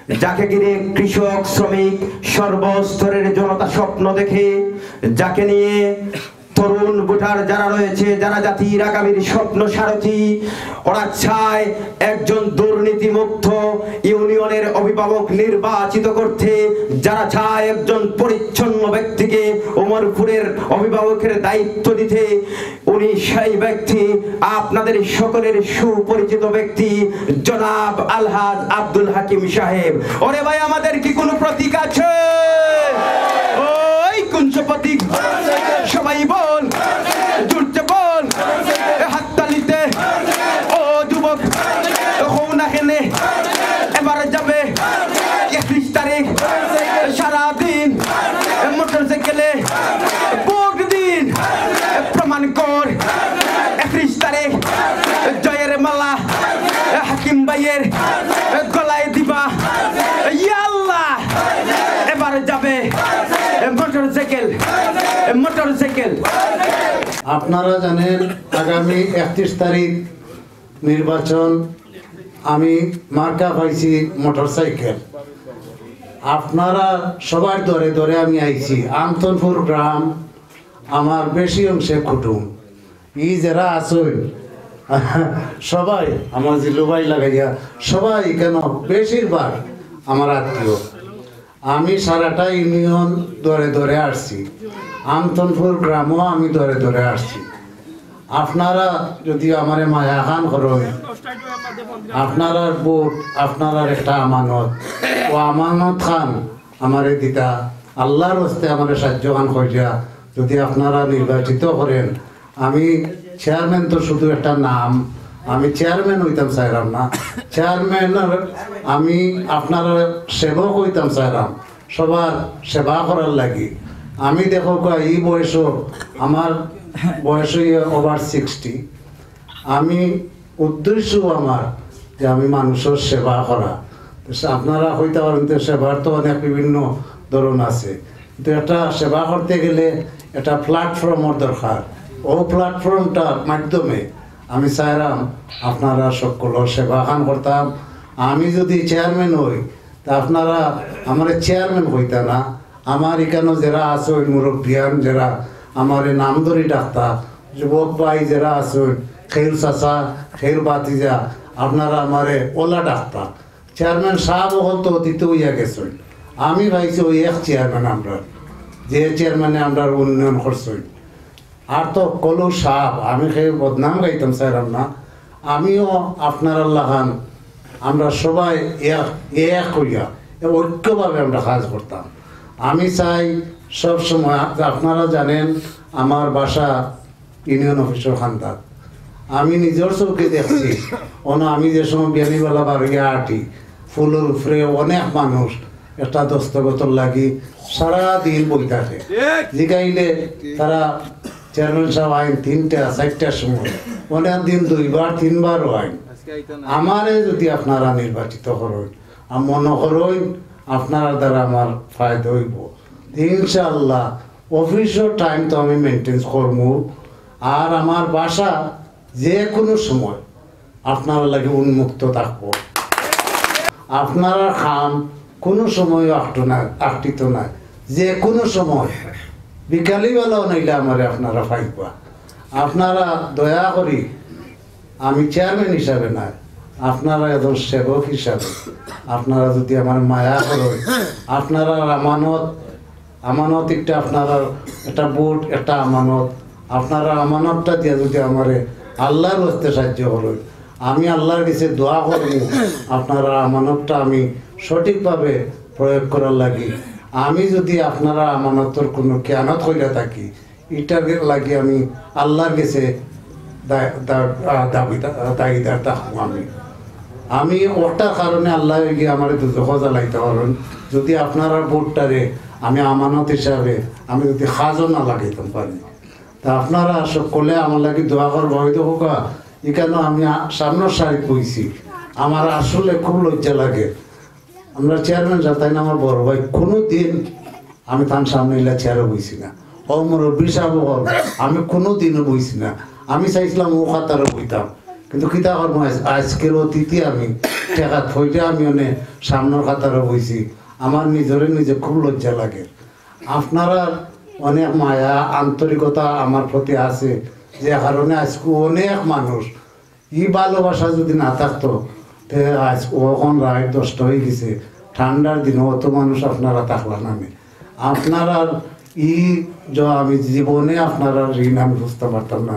যাকে ঘিরে কৃষক শ্রমিক সর্বস্তরের জনতা স্বপ্ন দেখে, যাকে নিয়ে তরুণ ভোটার যারা রয়েছে, যারা জাতির আগামীর স্বপ্ন সারথী, ওরা চায় একজন দুর্নীতিমুক্ত ইউনিয়নের অভিভাবক নির্বাচিত করতে, যারা চায় একজন পরিচ্ছন্ন ব্যক্তিকে ওমরপুরের অভিভাবকের দায়িত্ব দিতে। উনি সেই ব্যক্তি, আপনাদের সকলের সুপরিচিত ব্যক্তি জনাব আলহাজ আব্দুল হাকিম সাহেব। ওরে ভাই, আমাদের কি কোনো প্রতীক আছে? ওই কোন প্রতীক? সবাই বল, জুড়তে বল, হাততালিতে। ও যুবক, এখানে এবারে যাবে 31 তারিখ সারাদিন মোটরসাইকেলে ভোট দিন, প্রমাণ কর। 31 তারিখ জয়ের মালা হাকিম ভাইয়ের গলায় দিবা। ইয়া আল্লাহ, এবারে যাবে মোটরসাইকেল। আপনারা জানেন আগামী 31 তারিখ নির্বাচন। আমি মার্কা পাইছি মোটরসাইকেল। আপনারা সবার ধরে ধরে আমি আইছি। আমতনপুর গ্রাম আমার বেশি অংশে কুটুম। ই যারা আসুন সবাই আমার জিলুবাই লাগাইয়া সবাই কেন বেশিরভাগ আমার আত্মীয়। আমি সারাটা ইউনিয়ন ধরে ধরে আসছি, আমতনপুর গ্রামও আমি ধরে ধরে আসছি। আপনারা যদি আমার মায়া খান করেন, আপনার ভোট আপনার একটা আমানত, ও আমানত খান আমারে দিতা আল্লাহর হস্তে আমার সাহায্য খান করিয়া যদি আপনারা নির্বাচিত করেন। আমি চেয়ারম্যান তো শুধু একটা নাম, আমি চেয়ারম্যান হইতাম চাইলাম না। চেয়ারম্যানের আমি আপনার সেবক হইতাম চাইলাম, সবার সেবা করার লাগি। আমি দেখো এই বয়সও আমার বয়স ওভার 60। আমি উদ্দেশ্য আমার যে আমি মানুষের সেবা করা। আপনারা হইতে পারেন তো সেবার তো অনেক বিভিন্ন ধরন আছে, কিন্তু একটা সেবা করতে গেলে একটা প্ল্যাটফর্মের দরকার। ও প্ল্যাটফর্মটার মাধ্যমে আমি চাইলাম আপনারা সকলের সেবা খান করতাম। আমি যদি চেয়ারম্যান হই তা আপনারা আমার চেয়ারম্যান হইতা না। আমার এখানে যারা আছে ওই মুরব্বিয়ান যারা আমার নাম ধরে ডাক্তার, যুবক ভাই যারা আছে খেল চাষা খেল বাতিজা, আপনারা আমারে ওলা ডাক্তার। চেয়ারম্যান সাহেব হল তো অতীত হইয়া গেছেন। আমি ভাইছি ওই এক চেয়ারম্যান আমরা, যে চেয়ারম্যানে আমরা উন্নয়ন করছেন। আর তো কলু সাহেব আমি খেয়ে বদনাম গাইতাম চাইলাম না। আমিও আপনার আল্লাহ খান আমরা সবাই এক হইয়া ঐক্যভাবে আমরা কাজ করতাম। আমি চাই সব সময়, আপনারা জানেন আমার বাসা ইউনিয়ন অফিসের খান্দাত। আমি নিজের চৌকে দেখছি আমি যে সময় বিয়ানিবেলা বাড়িয়ে আটি ফুলের উপরে অনেক মানুষ একটা দস্তগত লাগি সারাদিন বই থাকে। জিগাইলে তারা চেয়ারম্যান সাহেব আইন 3টা 4টার সময়, অনেক দিন 2বার 3বারও আইন। আমারে যদি আপনারা নির্বাচিত করেন, মনে করেন আপনার দ্বারা আমার ফায়দা হইব, ইনশাআল্লাহ অফিসের টাইম তো আমি মেনটেন করব। আর আমার বাসা যে কোনো সময় আপনার লাগে উন্মুক্ত থাকবো। আপনারা খাম কোনো সময় আটটিত নাই, যে কোনো সময় বিকালিবেলাও নাইলে আমার আপনারা পাইবা। আপনারা দয়া করি, আমি চেয়ারম্যান হিসাবে নাই, আপনারা একজন সেবক হিসাবে আপনারা যদি আমার মায়া করেন, আপনারা আমানত একটা আপনারা একটা ভোট একটা আমানত, আপনারা আমানতটা দিয়ে যদি আমার আল্লাহর হস্তে সাহায্য করেন, আমি আল্লাহর কাছে দোয়া করব আপনারা আমানতটা আমি সঠিকভাবে প্রয়োগ করার লাগি। আমি যদি আপনারা আমানতর কোনো জ্ঞানত হইয়া থাকি, এটার লাগি আমি আল্লাহর কাছে দায়িদার থাকবো। আমি ওটার কারণে আল্লাহ গিয়ে আমার দুঃখ জ্বালাইতে পারেন যদি আপনারা ভোটটারে আমি আমানত হিসাবে আমি যদি খাজও না লাগাইতাম পারি। তা আপনারা সকলে আমার লাগে দোয়া করবো। হয়তো হোকা এখানে আমি সামনের সারি বইছি, আমার আসলে খুব লজ্জা লাগে। আমরা চেয়ারম্যান যাতাই না আমার বড় ভাই, কোনো দিন আমি তার সামনে এলে চেয়ারে বইছি না। ও মুরব্বী সাহেব আমি কোনো দিনও বইছি না। আমি চাইছিলাম ও খাতারে বইতাম, কিন্তু কিতা করবো আজকের অতিথি আমি টেকা থইলে আমি অনেক সামনের কাতারে বইছি আমার নিজেরে নিজে খুব লজ্জা লাগে আপনারা অনেক মায়া আন্তরিকতা আমার প্রতি আছে যে কারণে আজকে অনেক মানুষ ভালোবাসা যদি না থাকতো তে আজ ওখন রাত 10টা হয়ে গেছে ঠান্ডার দিনে অত মানুষ আপনারা থাকলা নামে আপনারা আমি জীবনে আপনারা ঋণ আমি বুঝতে পারতাম না।